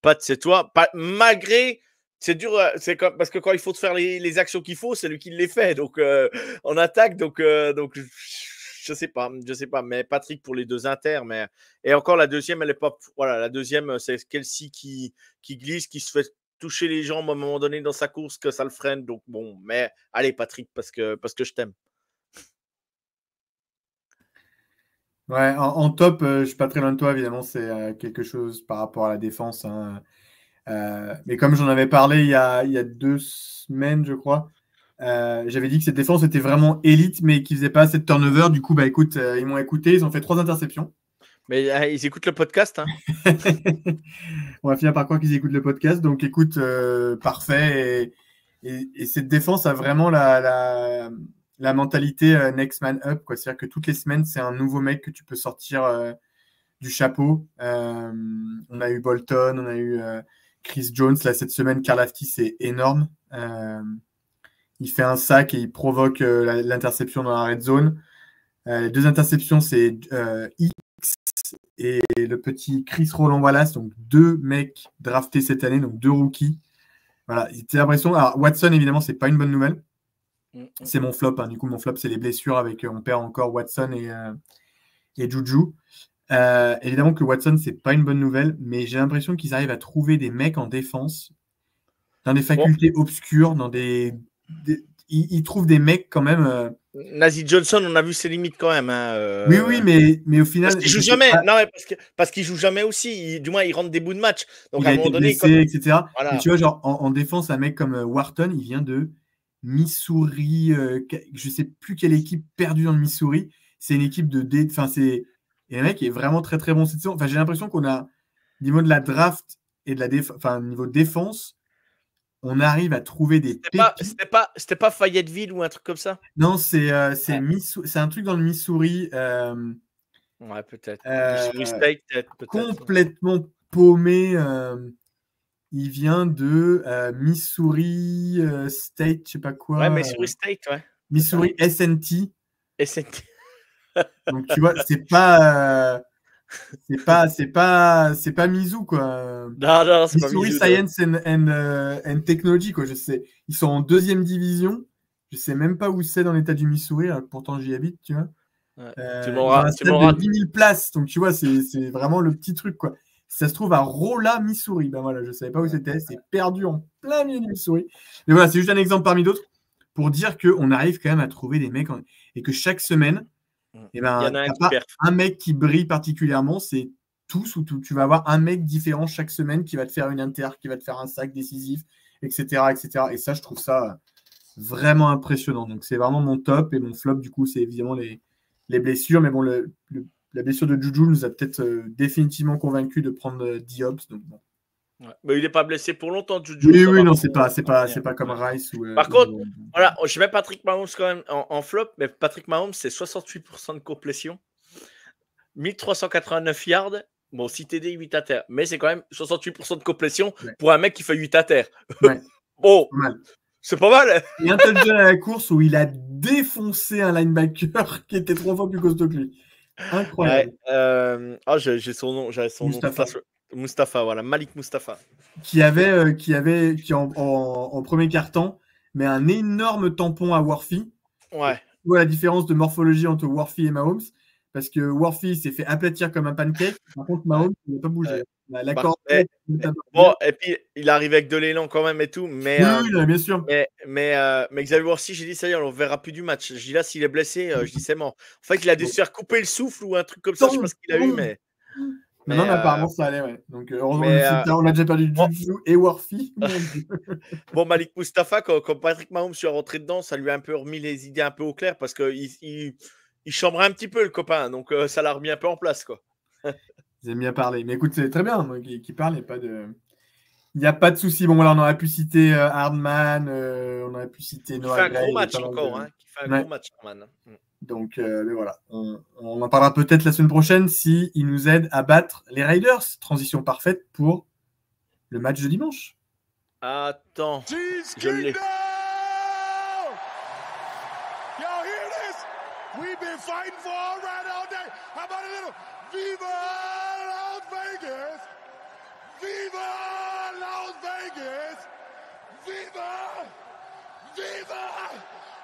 Pat, c'est toi. Malgré. C'est dur, parce que quand il faut te faire les actions qu'il faut, c'est lui qui les fait. Donc, en attaque, donc je sais pas. Mais Patrick pour les 2 inters. Et encore, la deuxième, elle est pas. Voilà, la deuxième, c'est Kelsey qui glisse, qui se fait toucher les jambes à un moment donné dans sa course que ça le freine. Donc bon, mais allez Patrick, parce que je t'aime. Ouais, en top, je suis pas très loin de toi, évidemment, c'est quelque chose par rapport à la défense, hein. Mais comme j'en avais parlé il y a 2 semaines, je crois, j'avais dit que cette défense était vraiment élite, mais qu'ils faisaient pas assez de turnover. Du coup, bah écoute, ils m'ont écouté, ils ont fait 3 interceptions. Mais ils écoutent le podcast, hein. On va finir par croire qu'ils écoutent le podcast. Donc écoute, parfait. Et cette défense a vraiment la mentalité next man up, quoi. C'est-à-dire que toutes les semaines, c'est un nouveau mec que tu peux sortir du chapeau. On a eu Bolton, on a eu Chris Jones. Là, cette semaine, Karlaftis, c'est énorme. Il fait un sac et il provoque l'interception dans la red zone. Les 2 interceptions, c'est X et le petit Chris Roland Wallace. Donc 2 mecs draftés cette année, donc 2 rookies. Voilà, j'ai l'impression. Alors, Watson, évidemment, c'est pas une bonne nouvelle. C'est mon flop, hein. Du coup, mon flop, c'est les blessures avec on perd encore Watson et Juju. Évidemment que Watson, c'est pas une bonne nouvelle, mais j'ai l'impression qu'ils arrivent à trouver des mecs en défense dans des facultés obscures, dans ils trouvent des mecs quand même. Nazi Johnson, on a vu ses limites quand même, hein, Oui, mais au final. Parce qu'il joue jamais. Non, mais parce qu'il joue jamais aussi. Du moins, il rentre des bouts de match. Donc il à a un moment été donné, blessé, etc. Voilà. Mais tu vois, genre en défense, un mec comme Wharton, il vient de Missouri. Je sais plus quelle équipe perdue dans le Missouri. C'est une équipe de. Enfin, c'est. Et le mec est vraiment très très bon cette saison. Enfin, j'ai l'impression qu'on a, au niveau de la draft et de la défense, enfin, au niveau défense, on arrive à trouver des pépites. C'était pas Fayetteville ou un truc comme ça? Non, c'est un truc dans le Missouri. Ouais, peut-être. Missouri State, peut-être. Complètement paumé. Il vient de Missouri State, je sais pas quoi. Ouais, Missouri State, ouais. Missouri S&T. S&T. Donc tu vois, c'est pas Mizzou, quoi. Non, c'est pas Missouri Mizzou, Science and Technology, quoi. Je sais, ils sont en 2e division. Je sais même pas où c'est dans l'état du Missouri. Hein, pourtant j'y habite, tu vois. Ouais. Tu m'auras de 10 000 places. Donc tu vois, c'est vraiment le petit truc, quoi. Ça se trouve à Rolla, Missouri. Ben voilà, je savais pas où c'était. C'est perdu en plein milieu du Missouri. Mais voilà, c'est juste un exemple parmi d'autres pour dire qu'on arrive quand même à trouver des mecs et que chaque semaine, eh ben, il y en a un mec qui brille particulièrement, c'est tous ou tout. Tu vas avoir un mec différent chaque semaine qui va te faire une inter, qui va te faire un sac décisif, etc., etc. Et ça, je trouve ça vraiment impressionnant. Donc, c'est vraiment mon top. Et mon flop, du coup, c'est évidemment les blessures. Mais bon, la blessure de Juju nous a peut-être définitivement convaincu de prendre Diops. Donc, bon. Ouais. Mais il n'est pas blessé pour longtemps, Juju. Oui, non, c'est pas comme Rice. Par contre, voilà, je mets Patrick Mahomes quand même en flop, mais Patrick Mahomes, c'est 68% de complétion, 1389 yards, bon, 6 TD, 8 à terre, mais c'est quand même 68% de complétion pour un mec qui fait 8 à terre. Ouais. Bon, c'est pas mal. Il y a un touchdown à la course où il a défoncé un linebacker qui était 3 fois plus costaud que lui. Incroyable. Ouais, j'ai son nom. Mustafa, voilà, Malik Mustafa. Qui en premier quart-temps met un énorme tampon à Worthy. Ouais. Tu vois la différence de morphologie entre Worthy et Mahomes, parce que Worthy s'est fait aplatir comme un pancake. Par contre, Mahomes n'a pas bougé. Bon, et puis il arrive avec de l'élan quand même et tout, mais oui, bien sûr. Mais Xavier Worthy, j'ai dit ça y est, on ne verra plus du match. Je dis là, s'il est blessé, je dis c'est mort. En fait, il a dû se faire couper le souffle ou un truc comme ça, je sais pas ce qu'il a eu, mais. Non, apparemment ça allait, ouais. Donc heureusement, on a déjà perdu Juju et Worthy. Bon, Malik Mustafa, quand Patrick Mahomes lui a rentré dedans, ça lui a un peu remis les idées un peu au clair parce qu'il chambrait un petit peu le copain, donc ça l'a remis un peu en place, quoi. Ils aiment bien parler. Mais écoute, c'est très bien qu'il parle, il n'y a pas de souci. Bon, là, on aurait pu citer Hardman, on aurait pu citer Noah Gray. Qui fait un gros match encore, hein. Qui fait un gros match, Hardman. Donc, mais voilà. On en parlera peut-être la semaine prochaine s'il nous aide à battre les Raiders. Transition parfaite pour le match de dimanche. Attends, je l'ai. We've been fighting for all right all day. How about a little Viva Las Vegas? Viva Las Vegas! Viva! Viva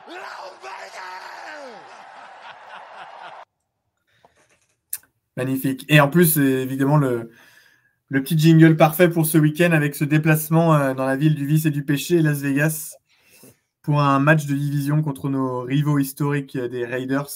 Las Vegas! Magnifique. Et en plus, évidemment, Le petit jingle parfait pour ce week-end avec ce déplacement dans la ville du vice et du péché, Las Vegas, pour un match de division contre nos rivaux historiques des Raiders.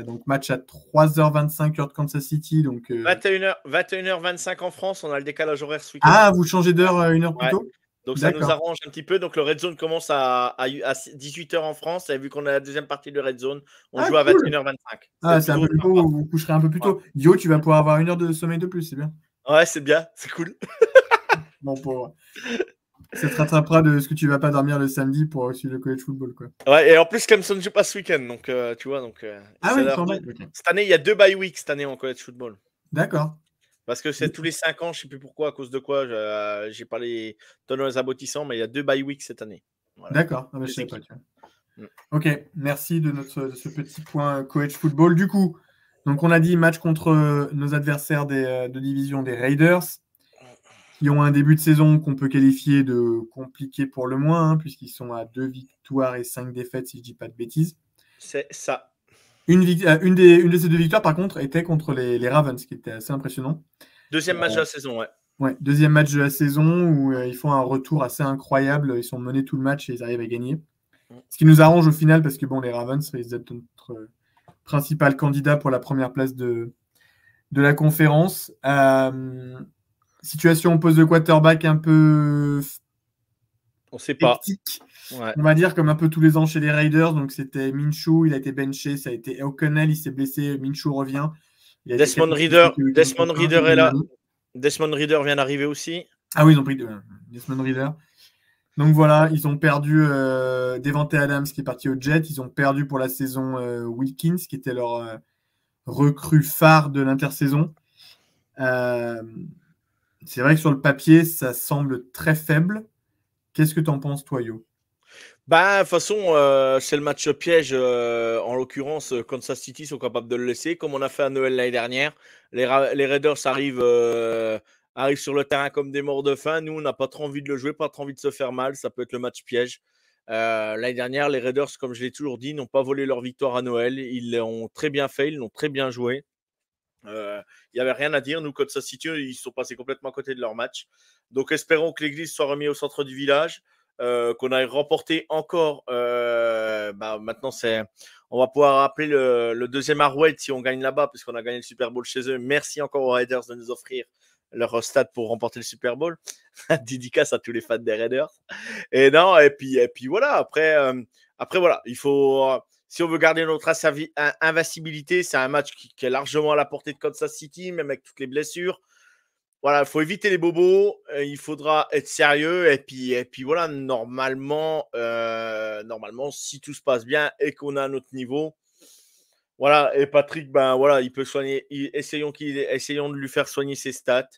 Donc match à 3h25 heure de Kansas City. Donc, 21h25 en France, on a le décalage horaire ce week-end. Ah, vous changez d'heure une heure plus Ouais. tôt? Donc ça nous arrange un petit peu. Donc le Red Zone commence à 18h en France. Et vu qu'on a la deuxième partie de Red Zone, on joue à 21h25. Ah, c'est un peu plus tôt, vous coucherez un peu plus tôt. Yo, tu vas pouvoir avoir une heure de sommeil de plus, c'est bien. Ouais, c'est bien, c'est cool. Bon, ça te rattrapera de ce que tu vas pas dormir le samedi pour suivre le college football, quoi. Ouais, et en plus, Clemson ne joue pas ce week-end, donc tu vois. Donc, ah oui, quand même. Okay. Cette année, il y a 2 bye weeks cette année en college football. D'accord. Parce que c'est tous les 5 ans, je ne sais plus pourquoi, à cause de quoi, j'ai pas les tenants aboutissants, mais il y a 2 bye weeks cette année. Voilà. D'accord, je sais pas. Ok, merci de ce petit point college football. Du coup, donc on a dit match contre nos adversaires de division des Raiders, qui ont un début de saison qu'on peut qualifier de compliqué pour le moins, hein, puisqu'ils sont à 2 victoires et 5 défaites, si je ne dis pas de bêtises. C'est ça. Une de ces 2 victoires, par contre, était contre les Ravens, qui était assez impressionnant. Deuxième match de la saison, ouais. Ouais, deuxième match de la saison où ils font un retour assez incroyable. Ils sont menés tout le match et ils arrivent à gagner. Ce qui nous arrange au final, parce que bon, les Ravens risquent d'être notre principal candidat pour la première place de la conférence. Situation au poste de quarterback un peu on sait pas. Ouais. On va dire comme un peu tous les ans chez les Raiders. Donc c'était Minshew, il a été benché, ça a été O'Connell, il s'est blessé, Minshew revient. Desmond Reader est là. Desmond Reader vient d'arriver aussi. Ah oui, ils ont pris Desmond Reader. Donc voilà, ils ont perdu Devante Adams qui est parti au Jet. Ils ont perdu pour la saison Wilkins qui était leur recrue phare de l'intersaison. C'est vrai que sur le papier, ça semble très faible. Qu'est-ce que tu en penses, toi, Yo? De toute façon, c'est le match piège. En l'occurrence, Kansas City sont capables de le laisser, comme on a fait à Noël l'année dernière. Les Raiders arrivent sur le terrain comme des morts de faim. Nous, on n'a pas trop envie de le jouer, pas trop envie de se faire mal. Ça peut être le match piège. L'année dernière, les Raiders, comme je l'ai toujours dit, n'ont pas volé leur victoire à Noël. Ils l'ont très bien fait, ils l'ont très bien joué. Il n'y avait rien à dire. Nous, Kansas City, ils sont passés complètement à côté de leur match. Donc, espérons que l'église soit remise au centre du village. Qu'on aille remporter encore. Maintenant, on va pouvoir appeler le deuxième Arrowhead si on gagne là-bas, puisqu'on a gagné le Super Bowl chez eux. Merci encore aux Raiders de nous offrir leur stade pour remporter le Super Bowl. Dédicace à tous les fans des Raiders. Et puis voilà. Après voilà, il faut. Si on veut garder notre invincibilité, c'est un match qui est largement à la portée de Kansas City, même avec toutes les blessures. Voilà, il faut éviter les bobos, il faudra être sérieux et puis voilà, normalement, si tout se passe bien et qu'on a notre niveau, voilà, et Patrick, il peut soigner, essayons de lui faire soigner ses stats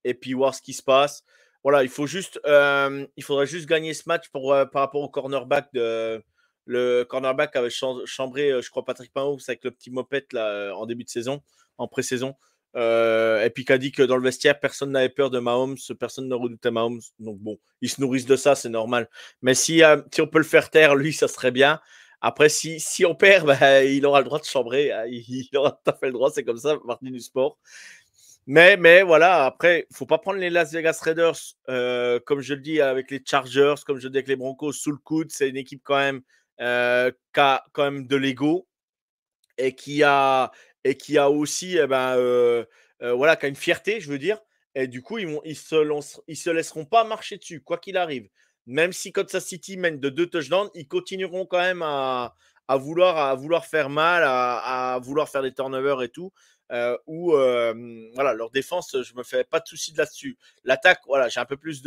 et puis voir ce qui se passe. Voilà, il faudrait juste gagner ce match par rapport au cornerback le cornerback avait chambré, je crois, Patrick Mahomes avec le petit mopette là, en début de saison, en pré-saison. Et puis qui a dit que dans le vestiaire, personne n'avait peur de Mahomes, personne ne redoutait Mahomes. Donc bon, ils se nourrissent de ça, c'est normal. Mais si on peut le faire taire, lui, ça serait bien. Après, si on perd, il aura le droit de chambrer. Il aura tout à fait le droit, c'est comme ça, partie du sport. Mais voilà, après, il ne faut pas prendre les Las Vegas Raiders, comme je le dis avec les Chargers, comme je le dis avec les Broncos, sous le coude. C'est une équipe quand même qui a quand même de l'ego et qui a aussi, qui a une fierté, je veux dire. Et du coup, ils se laisseront pas marcher dessus, quoi qu'il arrive. Même si Kansas City mène de 2 touchdowns, ils continueront quand même à vouloir faire mal, à vouloir faire des turnovers et tout. Voilà, leur défense, je me fais pas de soucis là-dessus. L'attaque, voilà, j'ai un peu plus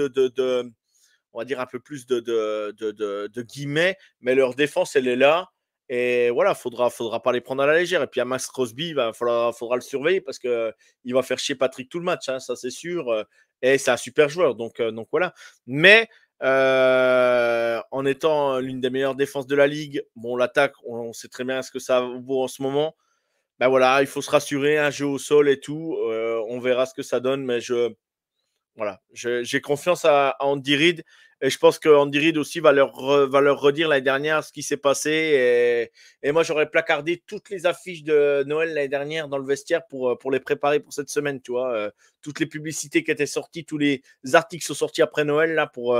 on va dire un peu plus de guillemets, mais leur défense, elle est là. Et voilà, faudra pas les prendre à la légère. Et puis à Max Crosby, faudra le surveiller parce qu'il va faire chier Patrick tout le match, hein, ça c'est sûr. Et c'est un super joueur, donc voilà. Mais en étant l'une des meilleures défenses de la ligue, bon, l'attaque, on sait très bien ce que ça vaut en ce moment. Voilà, il faut se rassurer, un jeu au sol et tout. On verra ce que ça donne, mais j'ai confiance à Andy Reid. Et je pense que Andy Reid aussi va leur redire l'année dernière ce qui s'est passé. Et moi, j'aurais placardé toutes les affiches de Noël l'année dernière dans le vestiaire pour les préparer pour cette semaine. Tu vois, toutes les publicités qui étaient sorties, tous les articles qui sont sortis après Noël là pour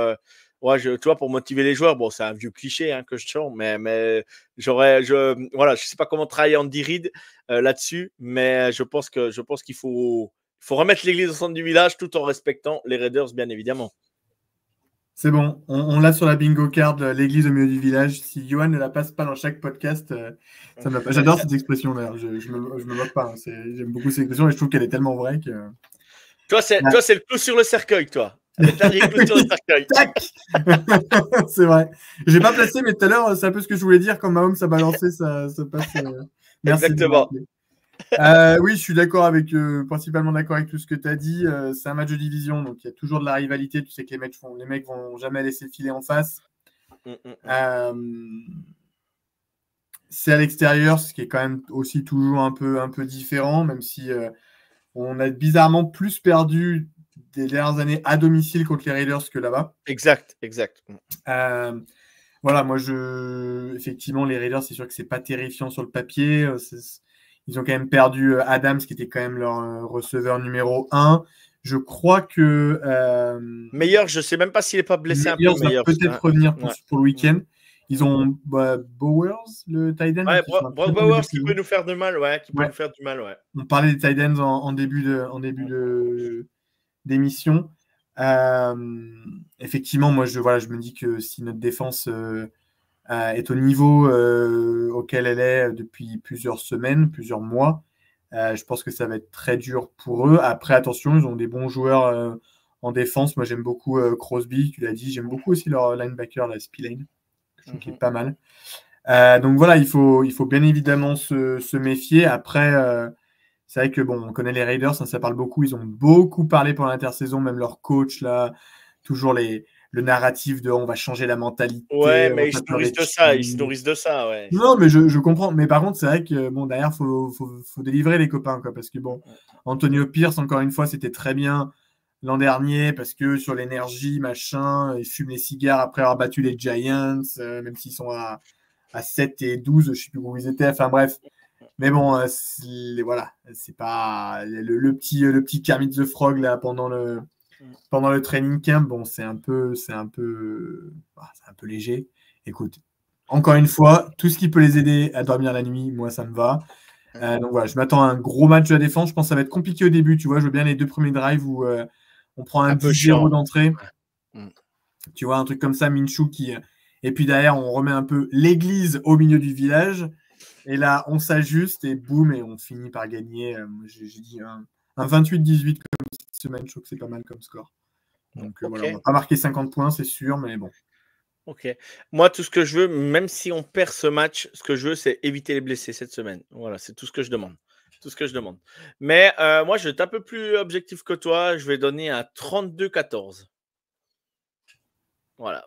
tu vois, pour motiver les joueurs. Bon, c'est un vieux cliché hein, que je chante, mais je sais pas comment travailler Andy Reid là-dessus, mais je pense qu'il faut remettre l'église au centre du village tout en respectant les Raiders, bien évidemment. C'est bon, on l'a sur la bingo card, l'église au milieu du village. Si Johan ne la passe pas dans chaque podcast, ça me va pas. J'adore cette expression d'ailleurs, je me moque pas. Hein. J'aime beaucoup cette expression et je trouve qu'elle est tellement vraie que. Toi, c'est le clou sur le cercueil, toi. Le dernier clou sur le cercueil. Tac. C'est vrai. Je n'ai pas placé, mais tout à l'heure, c'est un peu ce que je voulais dire quand Mahomes a balancé ça passe. Merci. Exactement. Oui, je suis d'accord principalement d'accord avec tout ce que tu as dit. C'est un match de division, donc il y a toujours de la rivalité. Tu sais que les mecs vont jamais laisser filer en face. C'est à l'extérieur, ce qui est quand même aussi toujours un peu différent, même si on a bizarrement plus perdu des dernières années à domicile contre les Raiders que là-bas. Exact. Voilà, moi, effectivement, les Raiders, c'est sûr que c'est pas terrifiant sur le papier. Ils ont quand même perdu Adams, qui était quand même leur receveur numéro 1. Je crois que... Meilleur, je sais même pas s'il n'est pas blessé un peu. Meilleur va peut-être revenir pour le week-end. Ils ont Bowers, le tight end. Ouais, Bowers qui peut nous faire du mal. On parlait des tight ends en début d'émission. Effectivement, moi, je me dis que si notre défense est au niveau auquel elle est depuis plusieurs semaines, plusieurs mois, je pense que ça va être très dur pour eux. Après, attention, ils ont des bons joueurs en défense. Moi, j'aime beaucoup Crosby, tu l'as dit. J'aime beaucoup aussi leur linebacker, la Spillane. Je trouve qu'il est pas mal. Donc voilà, il faut bien évidemment se méfier. Après, c'est vrai que on connaît les Raiders, ça parle beaucoup. Ils ont beaucoup parlé pendant l'intersaison, même leur coach là, toujours le narratif de on va changer la mentalité. Ouais, mais ils se nourrissent de ça, ouais. Non, mais je comprends. Mais par contre, c'est vrai que derrière, faut délivrer les copains, quoi, parce que Antonio Pierce, encore une fois, c'était très bien l'an dernier parce que sur l'énergie, machin, ils fument les cigares après avoir battu les Giants, même s'ils sont à 7 et 12, je sais plus où ils étaient. Enfin bref. Mais bon, voilà, c'est pas le petit Kermit the Frog là pendant le training camp. Bon, c'est un peu léger. Écoute, encore une fois, tout ce qui peut les aider à dormir la nuit, moi ça me va. Donc voilà, je m'attends à un gros match de la défense. Je pense que ça va être compliqué au début. Tu vois, je veux bien les 2 premiers drives où on prend un 10-0 d'entrée. Tu vois, un truc comme ça, Minshew qui. Et puis derrière, on remet un peu l'église au milieu du village. Et là, on s'ajuste et boum, et on finit par gagner. J'ai dit un 28-18 comme cette semaine. Je trouve que c'est pas mal comme score. Donc voilà, on va pas marquer 50 points, c'est sûr, mais bon. Ok. Moi, tout ce que je veux, même si on perd ce match, ce que je veux, c'est éviter les blessés cette semaine. Voilà, c'est tout ce que je demande. Mais moi, je vais être un peu plus objectif que toi. Je vais donner un 32-14. Voilà,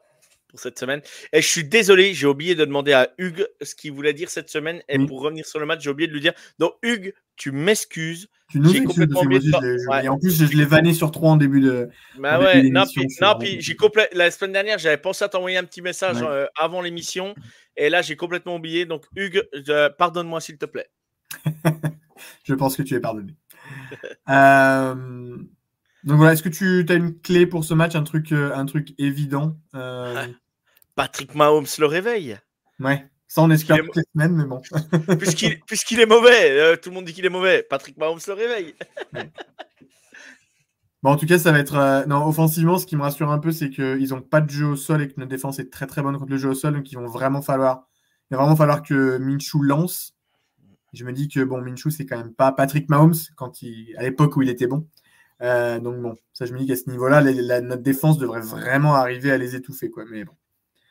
pour cette semaine. Et je suis désolé, j'ai oublié de demander à Hugues ce qu'il voulait dire cette semaine. Et pour revenir sur le match, j'ai oublié de lui dire. Donc, Hugues, tu m'excuses. Tu nous excuses, et en plus, je l'ai vanné sur 3 en début de. Bah ouais, non, puis la semaine dernière, j'avais pensé à t'envoyer un petit message avant l'émission. Et là, j'ai complètement oublié. Donc, Hugues, pardonne-moi, s'il te plaît. Je pense que tu es pardonné. Donc voilà, est-ce que tu as une clé pour ce match, un truc évident Patrick Mahomes le réveille. Ouais, ça on espère toutes les semaines, mais bon. puisqu'il est mauvais, tout le monde dit qu'il est mauvais. Patrick Mahomes le réveille. Ouais. Bon, en tout cas, ça va être... non, offensivement, ce qui me rassure un peu, c'est qu'ils n'ont pas de jeu au sol et que notre défense est très très bonne contre le jeu au sol, donc il va vraiment falloir que Minshew lance. Je me dis que Minshew, c'est quand même pas Patrick Mahomes à l'époque où il était bon. Donc bon, ça je me dis qu'à ce niveau-là, notre défense devrait vraiment arriver à les étouffer, quoi. Mais bon.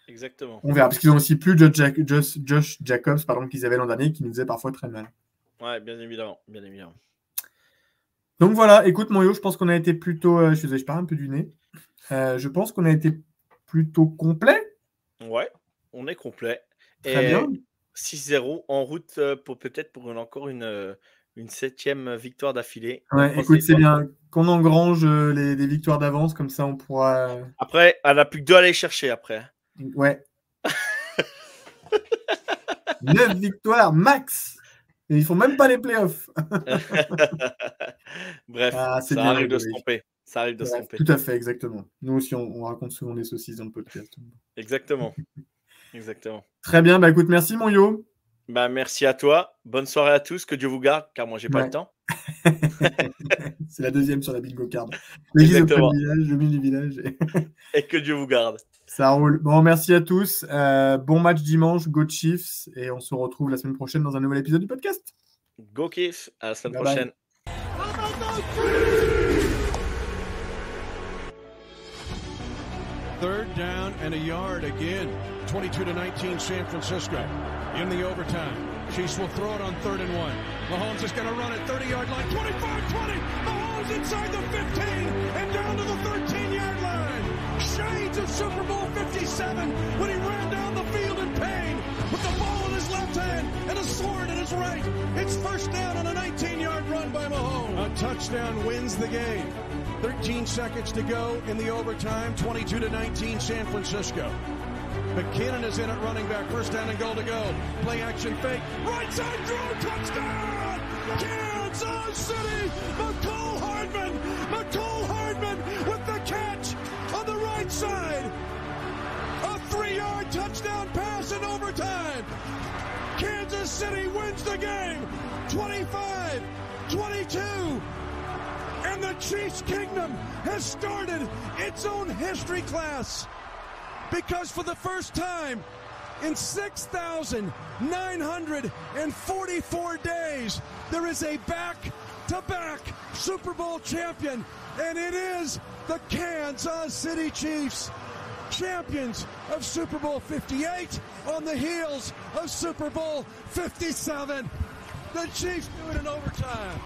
Exactement. On verra, parce qu'ils ont aussi plus Josh Jacobs, qu'ils avaient l'an dernier, qui nous faisait parfois très mal. Ouais, bien évidemment. Donc voilà, écoute mon yo, je pense qu'on a été plutôt... je parle un peu du nez. Je pense qu'on a été plutôt complet. Ouais, on est complet. Très bien. 6-0 en route pour encore une Une 7e victoire d'affilée. Ouais, écoute, c'est bien qu'on engrange les victoires d'avance, comme ça on pourra. Après, elle n'a plus que 2 à aller chercher après. Ouais. 9 victoires max. Et ils font même pas les playoffs. Bref, Ah, c'est ça bien, arrive de oui. se tromper. Ça arrive de se Ouais, tromper. tout à fait, exactement. Nous aussi, on raconte souvent des saucisses dans le podcast. Exactement. Exactement. Très bien, bah écoute, merci mon yo. Bah, merci à toi. Bonne soirée à tous. Que Dieu vous garde, car moi, j'ai pas Ouais. le temps. C'est la deuxième sur la bingo card. L'église auprès Exactement. du village, le milieu du village. Et que Dieu vous garde. Ça roule. Bon, merci à tous. Bon match dimanche, Go Chiefs. Et on se retrouve la semaine prochaine dans un nouvel épisode du podcast. Go Kiff. À la semaine Bye prochaine. Third down and a yard again. 22-19 San Francisco. In the overtime. Chiefs will throw it on 3rd and 1. Mahomes is going to run it 30-yard line. 25-20. Mahomes inside the 15 and down to the 13-yard line. Shades of Super Bowl 57 when he ran down the field in pain with the ball in his left hand and a sword in his right. It's first down on a 19-yard run by Mahomes. A touchdown wins the game. 13 seconds to go in the overtime. 22-19 San Francisco. McKinnon is in at running back. First down and goal to go. Play action fake. Right side throw. Touchdown! Kansas City! McCole Hardman with the catch on the right side. A 3-yard touchdown pass in overtime. Kansas City wins the game. 25-22. And the Chiefs Kingdom has started its own history class. Because for the first time in 6,944 days, there is a back-to-back Super Bowl champion, and it is the Kansas City Chiefs, champions of Super Bowl 58 on the heels of Super Bowl 57. The Chiefs do it in overtime.